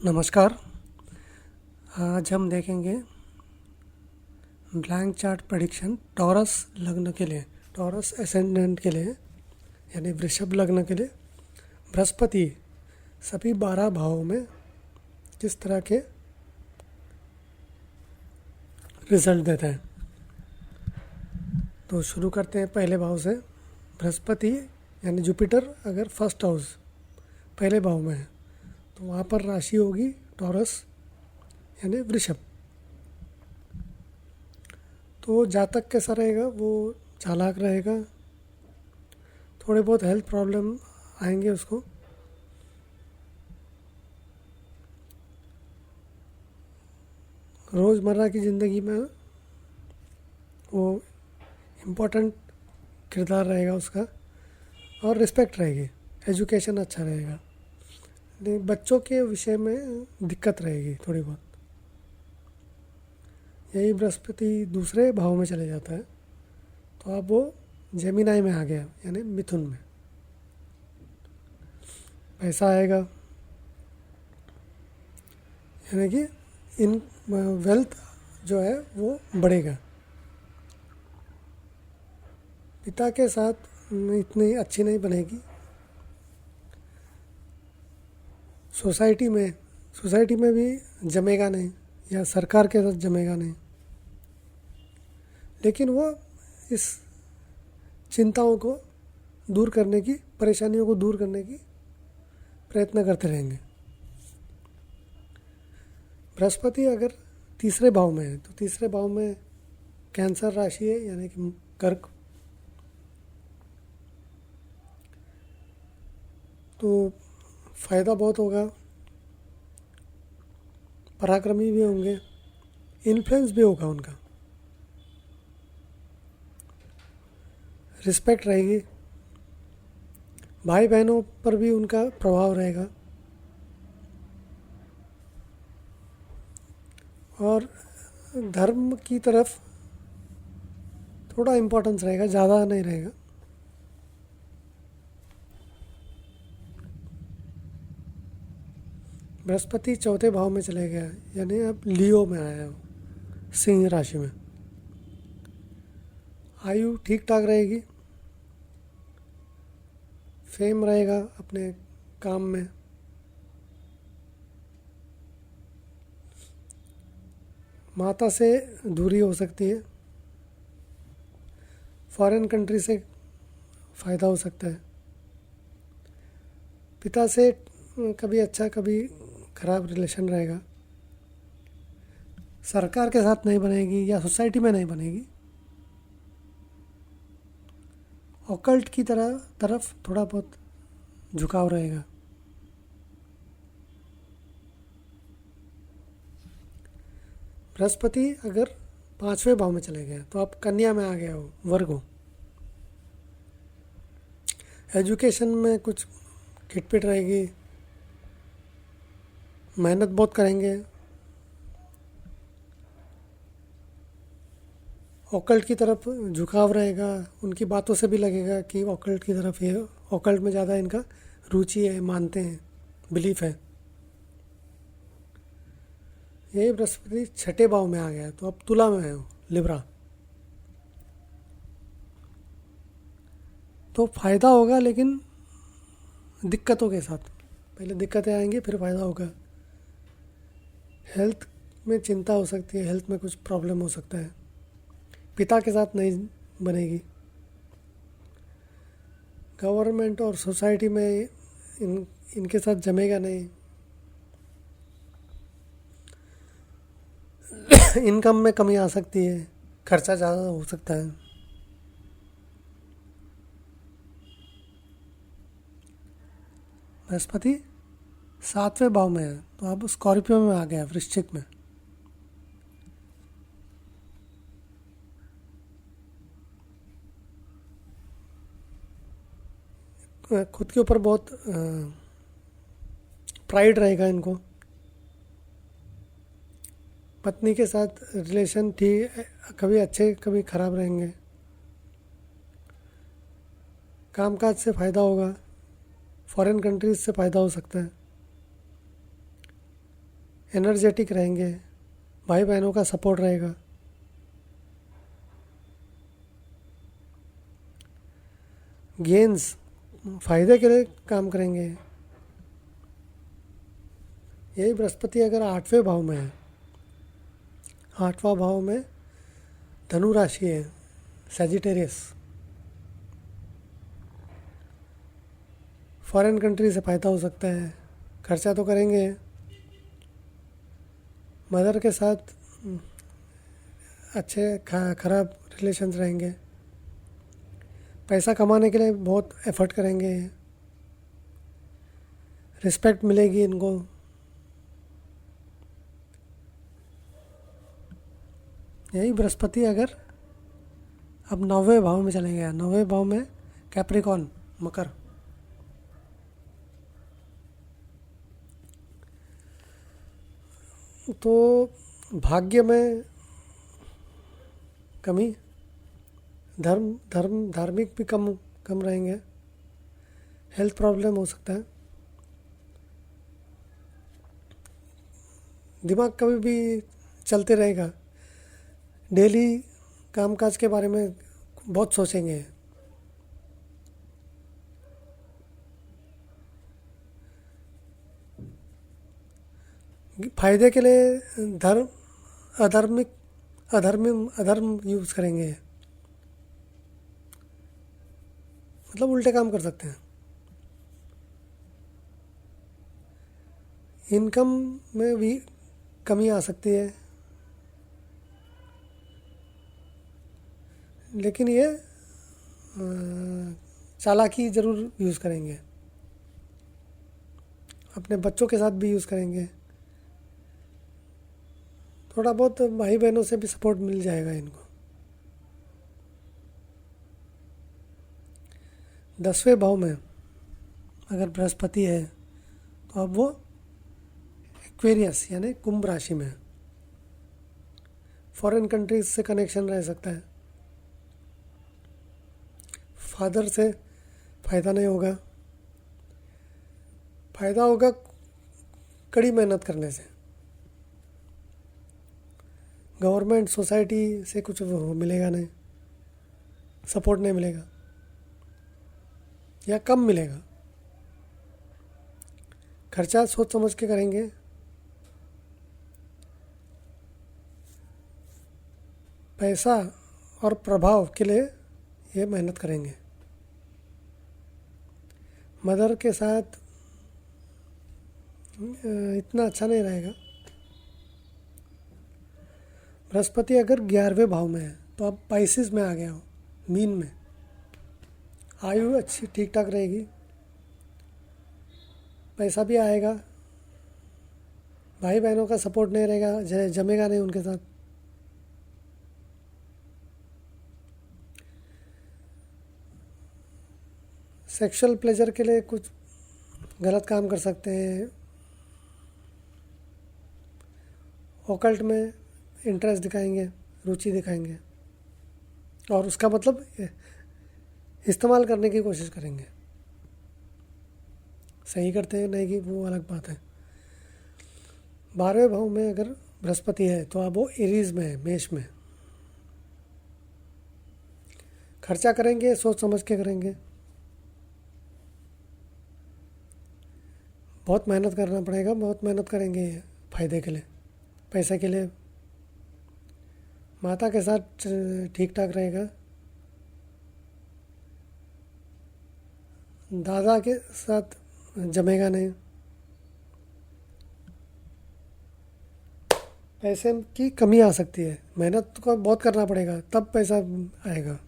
नमस्कार। आज हम देखेंगे ब्लैंक चार्ट प्रेडिक्शन टॉरस लग्न के लिए, टॉरस एसेंडेंट के लिए यानी वृषभ लग्न के लिए बृहस्पति सभी 12 भावों में किस तरह के रिजल्ट देते हैं। तो शुरू करते हैं पहले भाव से। बृहस्पति यानी जुपिटर अगर फर्स्ट हाउस पहले भाव में है तो वहाँ पर राशि होगी टॉरस यानी वृषभ। तो जातक कैसा रहेगा, वो चालाक रहेगा, थोड़े बहुत हेल्थ प्रॉब्लम आएंगे उसको, रोज़मर्रा की ज़िंदगी में वो इम्पोर्टेंट किरदार रहेगा उसका, और रिस्पेक्ट रहेगी, एजुकेशन अच्छा रहेगा। नहीं, बच्चों के विषय में दिक्कत रहेगी थोड़ी बहुत। यही बृहस्पति दूसरे भाव में चले जाता है तो अब वो जेमिनाई में आ गया यानी मिथुन में। पैसा आएगा यानी कि इन वेल्थ जो है वो बढ़ेगा। पिता के साथ इतनी अच्छी नहीं बनेगी। सोसाइटी में भी जमेगा नहीं, या सरकार के साथ जमेगा नहीं, लेकिन वो इस चिंताओं को दूर करने की, परेशानियों को दूर करने की प्रयत्न करते रहेंगे। बृहस्पति अगर तीसरे भाव में है तो तीसरे भाव में कैंसर राशि है यानी कि कर्क, तो फ़ायदा बहुत होगा, पराक्रमी भी होंगे, इन्फ्लुएंस भी होगा उनका, रिस्पेक्ट रहेगी, भाई बहनों पर भी उनका प्रभाव रहेगा, और धर्म की तरफ थोड़ा इम्पोर्टेंस रहेगा, ज़्यादा नहीं रहेगा। बृहस्पति चौथे भाव में चले गया यानी अब लियो में आया हो, सिंह राशि में। आयु ठीक ठाक रहेगी, फेम रहेगा अपने काम में, माता से दूरी हो सकती है, फॉरेन कंट्री से फ़ायदा हो सकता है, पिता से कभी अच्छा कभी ख़राब रिलेशन रहेगा, सरकार के साथ नहीं बनेगी या सोसाइटी में नहीं बनेगी, ऑकल्ट की तरफ थोड़ा बहुत झुकाव रहेगा। बृहस्पति अगर पांचवें भाव में चले गए तो आप कन्या में आ गया हो, वर्ग हो, एजुकेशन में कुछ खिटपिट रहेगी, मेहनत बहुत करेंगे, ऑकल्ट की तरफ झुकाव रहेगा, उनकी बातों से भी लगेगा कि ऑकल्ट की तरफ ये, ऑकल्ट में ज़्यादा इनका रुचि है, मानते हैं, बिलीफ है। यही बृहस्पति छठे भाव में आ गया तो अब तुला में है, लिब्रा। तो फ़ायदा होगा लेकिन दिक्कतों के साथ, पहले दिक्कतें आएंगी फिर फ़ायदा होगा। हेल्थ में चिंता हो सकती है, हेल्थ में कुछ प्रॉब्लम हो सकता है, पिता के साथ नहीं बनेगी, गवर्नमेंट और सोसाइटी में इनके साथ जमेगा नहीं, इनकम में कमी आ सकती है, खर्चा ज़्यादा हो सकता है। बृहस्पति सातवें भाव में है तो अब स्कॉर्पियो में आ गया, वृश्चिक में। खुद के ऊपर बहुत प्राइड रहेगा इनको, पत्नी के साथ रिलेशन ठीक, कभी अच्छे कभी ख़राब रहेंगे, कामकाज से फ़ायदा होगा, फॉरेन कंट्रीज से फ़ायदा हो सकता है, एनर्जेटिक रहेंगे, भाई बहनों का सपोर्ट रहेगा। गेंस फायदे के लिए काम करेंगे। यही बृहस्पति अगर 8वें भाव में है, 8वां भाव में धनु राशि है, सैजिटेरियस, फॉरेन कंट्री से फ़ायदा हो सकता है। खर्चा तो करेंगे, मदर के साथ अच्छे खराब रिलेशंस रहेंगे, पैसा कमाने के लिए बहुत एफर्ट करेंगे, रिस्पेक्ट मिलेगी इनको। यही बृहस्पति अगर अब 9वें भाव में चले गया, 9वें भाव में कैप्रिकॉन, मकर, तो भाग्य में कमी, धार्मिक भी कम कम रहेंगे, हेल्थ प्रॉब्लम हो सकता है, दिमाग कभी भी चलते रहेगा, डेली कामकाज के बारे में बहुत सोचेंगे। फायदे के लिए धर्म अधर्मिक अधर्म यूज़ करेंगे, मतलब उल्टे काम कर सकते हैं। इनकम में भी कमी आ सकती है, लेकिन ये चालाकी ज़रूर यूज़ करेंगे, अपने बच्चों के साथ भी यूज़ करेंगे। थोड़ा बहुत भाई बहनों से भी सपोर्ट मिल जाएगा इनको। 10वें भाव में अगर बृहस्पति है तो अब वो एक्वेरियस यानी कुंभ राशि में है, फॉरेन कंट्रीज से कनेक्शन रह सकता है, फादर से फ़ायदा नहीं होगा, फ़ायदा होगा कड़ी मेहनत करने से, गवर्नमेंट सोसाइटी से कुछ वो मिलेगा नहीं, सपोर्ट नहीं मिलेगा या कम मिलेगा। खर्चा सोच समझ के करेंगे, पैसा और प्रभाव के लिए ये मेहनत करेंगे। मदर के साथ इतना अच्छा नहीं रहेगा। बृहस्पति अगर 11वें भाव में है तो आप पाइसिस में आ गया हो, मीन में, आयु अच्छी ठीक ठाक रहेगी, पैसा भी आएगा, भाई बहनों का सपोर्ट नहीं रहेगा, जमेगा नहीं उनके साथ। सेक्सुअल प्लेजर के लिए कुछ गलत काम कर सकते हैं, ऑकल्ट में इंटरेस्ट दिखाएंगे, रुचि दिखाएंगे, और उसका मतलब इस्तेमाल करने की कोशिश करेंगे। सही करते हैं नहीं कि वो अलग बात है। 12वें भाव में अगर बृहस्पति है तो अब वो एरीज में है, मेष में। खर्चा करेंगे, सोच समझ के करेंगे, बहुत मेहनत करना पड़ेगा, बहुत मेहनत करेंगे फ़ायदे के लिए, पैसे के लिए। माता के साथ ठीक ठाक रहेगा, दादा के साथ जमेगा नहीं, पैसे की कमी आ सकती है, मेहनत को बहुत करना पड़ेगा तब पैसा आएगा।